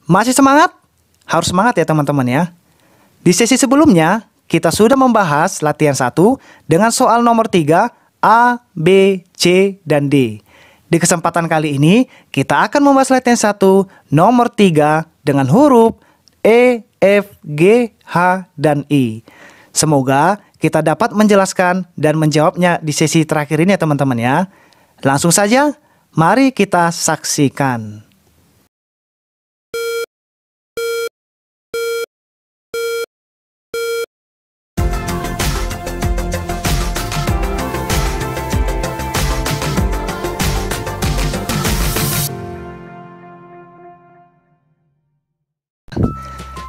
Masih semangat? Harus semangat ya teman-teman ya. Di sesi sebelumnya, kita sudah membahas latihan 1 dengan soal nomor 3, A, B, C, dan D. Di kesempatan kali ini, kita akan membahas latihan 1 nomor 3 dengan huruf E, F, G, H, dan I. Semoga kita dapat menjelaskan dan menjawabnya di sesi terakhir ini ya teman-teman ya. Langsung saja, mari kita saksikan.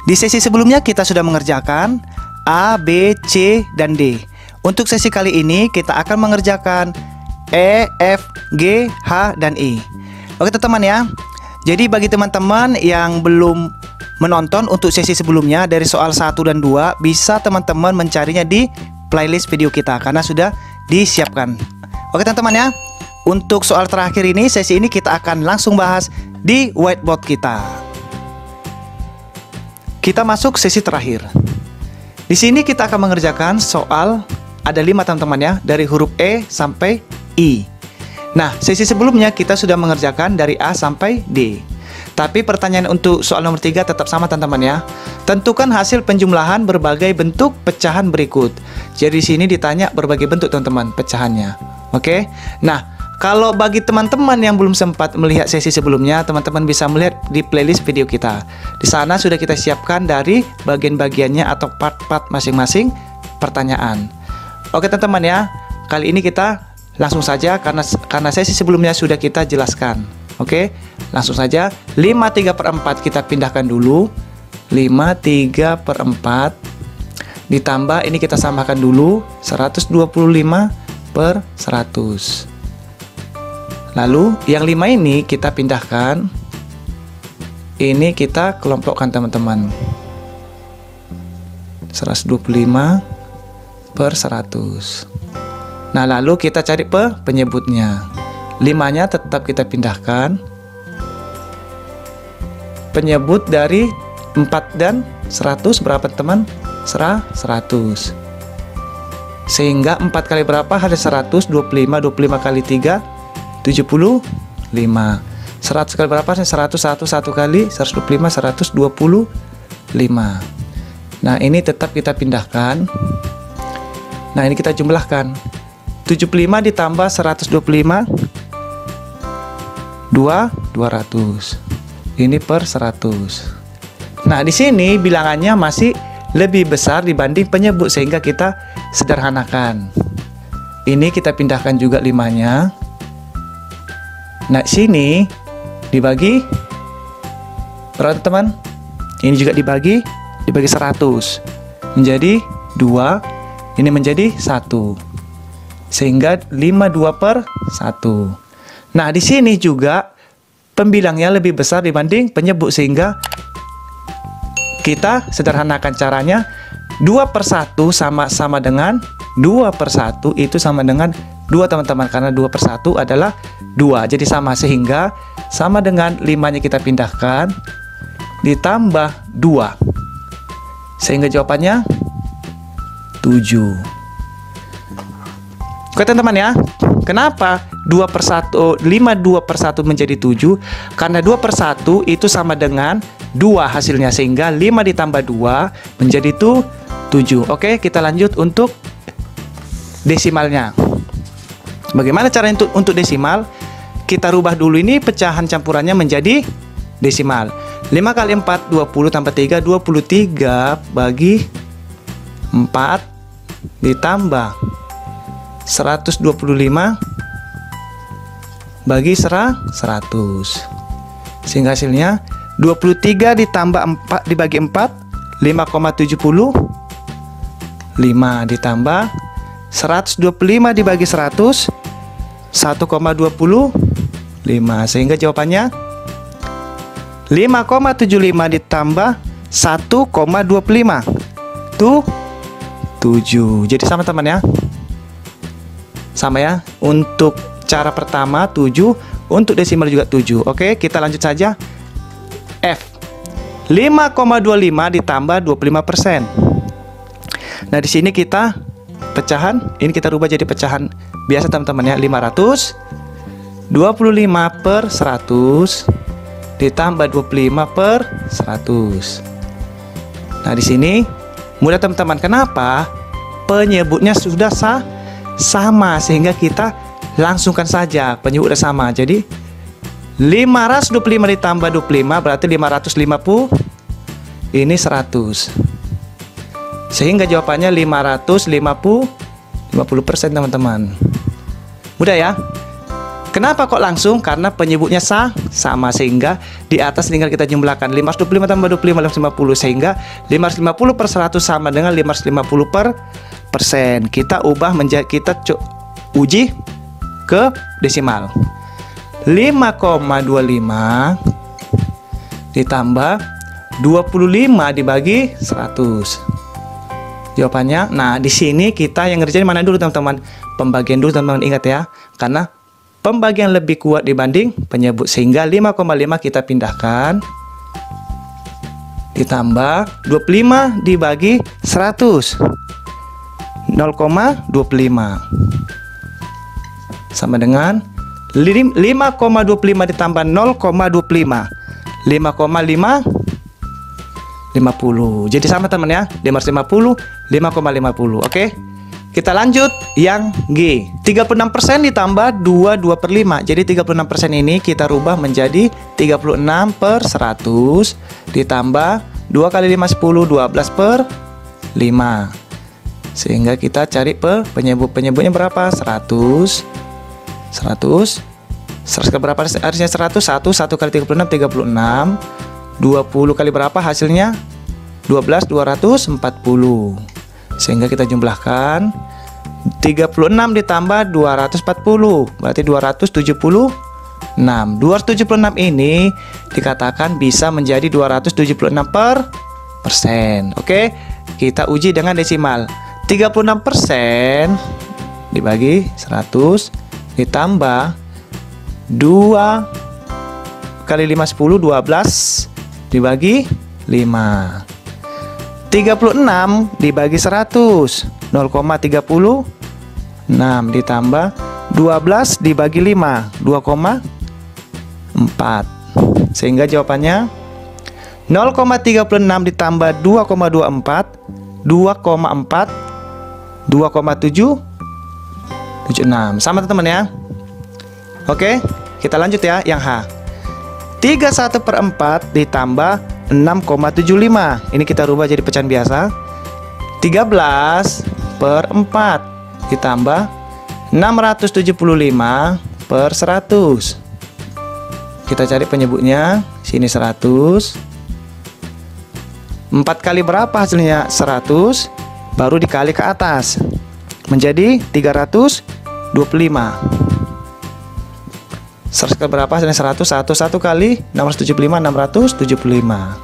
Di sesi sebelumnya kita sudah mengerjakan A, B, C, dan D. Untuk sesi kali ini kita akan mengerjakan E, F, G, H, dan I. Oke teman-teman ya. Jadi bagi teman-teman yang belum menonton untuk sesi sebelumnya dari soal 1 dan 2, bisa teman-teman mencarinya di playlist video kita karena sudah disiapkan. Oke teman-teman ya. Untuk soal terakhir ini, sesi ini kita akan langsung bahas di whiteboard kita. Kita masuk sesi terakhir. Di sini kita akan mengerjakan soal ada 5 teman-teman ya, dari huruf E sampai I. Nah, sesi sebelumnya kita sudah mengerjakan dari A sampai D. Tapi pertanyaan untuk soal nomor 3 tetap sama teman-teman ya. Tentukan hasil penjumlahan berbagai bentuk pecahan berikut. Jadi di sini ditanya berbagai bentuk teman-teman pecahannya. Oke? Nah, kalau bagi teman-teman yang belum sempat melihat sesi sebelumnya, teman-teman bisa melihat di playlist video kita. Di sana sudah kita siapkan dari bagian-bagiannya atau part-part masing-masing pertanyaan. Oke teman-teman ya, kali ini kita langsung saja karena sesi sebelumnya sudah kita jelaskan. Oke, langsung saja 5/3/4 kita pindahkan dulu. 5/3/4 ditambah ini kita samakan dulu 125/100. Lalu yang 5 ini kita pindahkan. Ini kita kelompokkan teman-teman. 125/100. Nah lalu kita cari penyebutnya. 5-nya tetap kita pindahkan. Penyebut dari 4 dan 100 berapa teman? 100. Sehingga 4 kali berapa? Ada 100, 25 kali 3 75. 100 kali berapa? 101 1 kali 125 125. Nah, ini tetap kita pindahkan. Nah, ini kita jumlahkan. 75 ditambah 125 200. Ini per 100. Nah, di sini bilangannya masih lebih besar dibanding penyebut sehingga kita sederhanakan. Ini kita pindahkan juga 5-nya. Nah, sini dibagi berapa teman? Ini juga dibagi 100 menjadi 2, ini menjadi 1. Sehingga 52/1. Nah, di sini juga pembilangnya lebih besar dibanding penyebut sehingga kita sederhanakan caranya. 2/1 sama dengan 2/1 itu sama dengan 2 teman-teman, karena 2/1 adalah 2. Jadi sama, sehingga sama dengan 5-nya kita pindahkan ditambah 2. Sehingga jawabannya 7. Oke teman-teman ya. Kenapa 5/2/1 menjadi 7? Karena 2/1 itu sama dengan 2 hasilnya, sehingga 5 ditambah 2 menjadi 7. Oke, kita lanjut untuk desimalnya. Bagaimana cara untuk desimal? Kita rubah dulu ini pecahan campurannya menjadi desimal. 5 kali 4 20 tambah 3 23 bagi 4 ditambah 125 bagi 100. Sehingga hasilnya 23 ditambah 4 dibagi 4 5,70. 5 ditambah 125 dibagi 100 1,25. Sehingga jawabannya 5,75 ditambah 1,25 7. Jadi sama teman ya. Sama ya. Untuk cara pertama 7, untuk desimal juga 7. Oke, kita lanjut saja. F. 5,25 ditambah 25%. Nah, di sini kita pecahan, ini kita rubah jadi pecahan biasa teman-teman ya. 525 per 100 ditambah 25 per 100. Nah, di sini mudah teman-teman. Kenapa? Penyebutnya sudah sama, sehingga kita langsungkan saja. Penyebut sudah sama. Jadi 525 ditambah 25 berarti 550. Ini 100. Sehingga jawabannya 50% teman-teman. Mudah ya? Kenapa kok langsung? Karena penyebutnya sama, sehingga di atas tinggal kita jumlahkan 525 tambah 25 550, sehingga 550 per 100 sama dengan 550 per persen. Kita ubah menjadi, kita uji ke desimal. 5,25 ditambah 25 dibagi 100. Jawabannya, nah di sini kita yang ngerjain mana dulu teman-teman? Pembagian dulu teman-teman, ingat ya. Karena pembagian lebih kuat dibanding penyebut, sehingga 5,5 kita pindahkan ditambah 25 dibagi 100, 0,25 sama dengan 5,25 ditambah 0,25, 5,50. Jadi sama teman ya, 550, 5,50. Oke. Kita lanjut yang G. 36% ditambah 2/5. Jadi 36% ini kita rubah menjadi 36 per 100 ditambah 2 kali 5 10, 12 per 5. Sehingga kita cari penyebutnya berapa? 100 ke berapa harusnya? 1 kali 36 36. 20 kali berapa hasilnya? 12 240. Sehingga kita jumlahkan 36 ditambah 240 berarti 276. 276 ini dikatakan bisa menjadi 276 per persen. Oke, kita uji dengan desimal. 36% dibagi 100 ditambah 2 kali 5 10, 12 dibagi 5. 36 dibagi 100, 0,36 ditambah 12 dibagi 5, 2,4. Sehingga jawabannya 0,36 ditambah 2,24, 2,4, 2,776. Sama teman-teman ya. Oke, kita lanjut ya yang H. 31/4 ditambah 6,75. Ini kita rubah jadi pecahan biasa. 13/4 ditambah 675 per 100. Kita cari penyebutnya. Sini 100. 4 kali berapa hasilnya? 100. Baru dikali ke atas menjadi 325. 100 kali berapa hasilnya? 100. 1 kali 675, 675.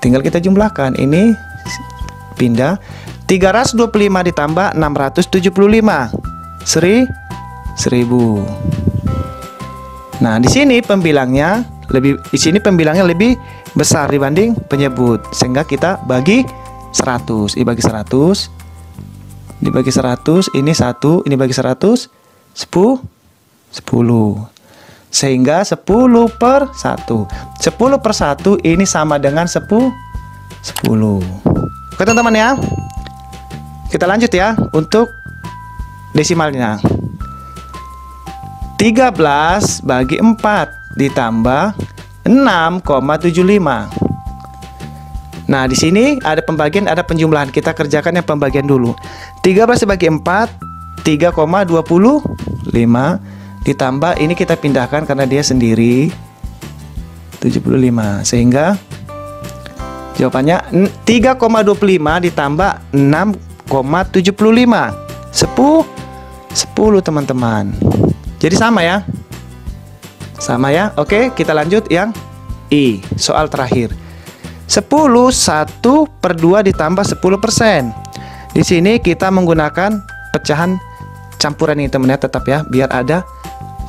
Tinggal kita jumlahkan. Ini pindah 325 ditambah 675, 1000. Nah, di sini pembilangnya lebih besar dibanding penyebut, sehingga kita bagi 100. Dibagi 100 ini 1, ini bagi 100 10. Sehingga 10 per 1. 10 per 1 ini sama dengan 10. Oke teman-teman ya. Kita lanjut ya untuk desimalnya. 13 bagi 4 ditambah 6,75. Nah, di sini ada pembagian, ada penjumlahan. Kita kerjakan yang pembagian dulu. 13 dibagi 4, 3,25 ditambah ini kita pindahkan karena dia sendiri 75. Sehingga jawabannya 3,25 ditambah 6,75, 10 teman-teman. Jadi sama ya. Sama ya. Oke, kita lanjut yang I. Soal terakhir. 1/2 ditambah 10%. Di sini kita menggunakan pecahan campuran ini teman-teman ya, tetap ya, biar ada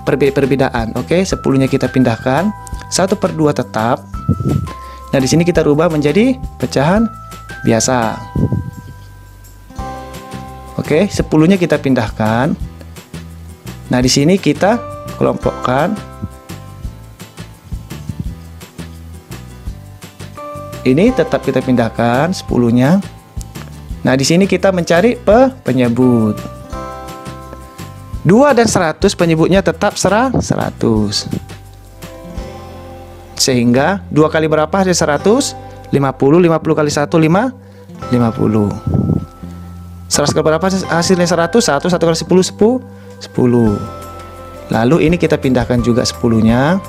perbedaan. Oke, 10-nya kita pindahkan. 1/2 tetap Nah, di sini kita rubah menjadi pecahan biasa. Oke, 10-nya kita pindahkan. Nah, di sini kita kelompokkan. Ini tetap kita pindahkan 10-nya. Nah, di sini kita mencari penyebut. 2 dan 100 penyebutnya tetap 100. Sehingga 2 kali berapa hasil 100? 50. 50 kali 1 50. 100 kali berapa hasilnya 100? 1 kali 10 10. Lalu ini kita pindahkan juga 10-nya.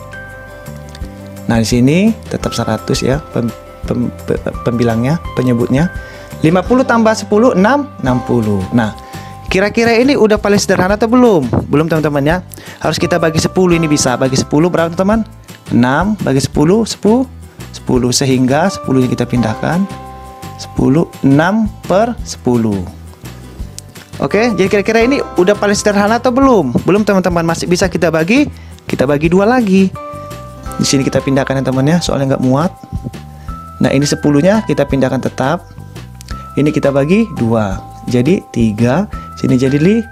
Nah, di sini tetap 100 ya pembilangnya, penyebutnya. 50 tambah 10 60. Nah, kira-kira ini udah paling sederhana atau belum? Belum, teman-teman ya. Harus kita bagi 10, ini bisa. Bagi 10 berapa, teman? 6 bagi 10 10 sehingga 10-nya kita pindahkan. 10 6 per 10. Oke, jadi kira-kira ini udah paling sederhana atau belum? Belum, teman-teman, masih bisa kita bagi 2 lagi. Di sini kita pindahkan ya, teman ya, soalnya nggak muat. Nah, ini 10-nya kita pindahkan tetap. Ini kita bagi 2. Jadi 3, sini jadi 5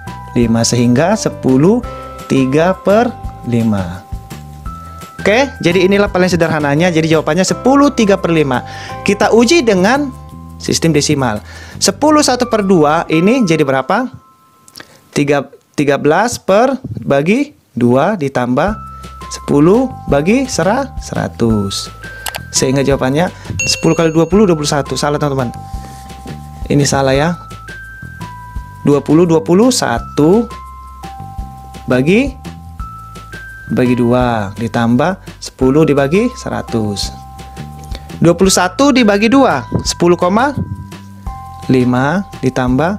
sehingga 10 3 per 5. Oke, jadi inilah paling sederhananya. Jadi jawabannya 10 3 per 5. Kita uji dengan sistem desimal. 10 1 per 2 ini jadi berapa? 13 per bagi 2 ditambah 10 bagi 100. Sehingga jawabannya 10 kali 20 21. Salah, teman-teman. Ini salah ya. 20 1 bagi 2 ditambah 10 dibagi 100. 21 dibagi 2 10,5 ditambah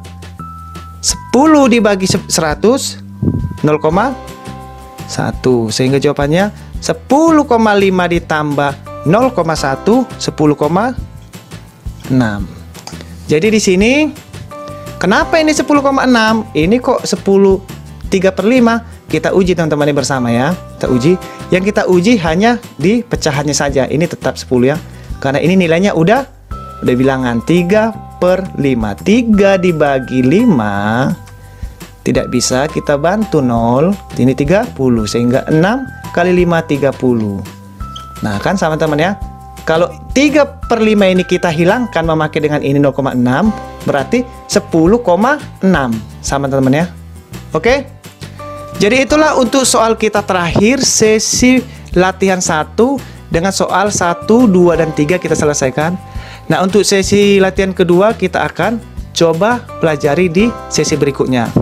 10 dibagi 100 0,1 sehingga jawabannya 10,5 ditambah 0,1 10,6. Jadi di sini kenapa ini 10,6? Ini kok 10 3 per 5? Kita uji, teman-teman, ini bersama ya. Kita uji. Yang kita uji hanya di pecahannya saja. Ini tetap 10 ya. Karena ini nilainya udah bilangan 3 per 5. 3 dibagi 5 tidak bisa kita bantu 0. Ini 30 sehingga 6 kali 5 30. Nah, kan sama, teman ya. Kalau 3 per 5 ini kita hilangkan memakai dengan ini 0,6 berarti 10,6. Sama, teman-teman ya. Oke. Jadi itulah untuk soal kita terakhir sesi latihan 1 dengan soal 1, 2, dan 3 kita selesaikan. Nah, untuk sesi latihan kedua kita akan coba pelajari di sesi berikutnya.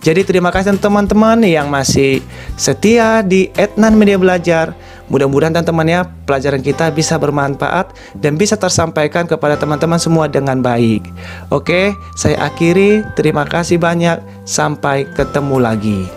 Jadi terima kasih teman-teman yang masih setia di Etnan Media Belajar. Mudah-mudahan teman-teman ya pelajaran kita bisa bermanfaat dan bisa tersampaikan kepada teman-teman semua dengan baik. Oke, saya akhiri. Terima kasih banyak. Sampai ketemu lagi.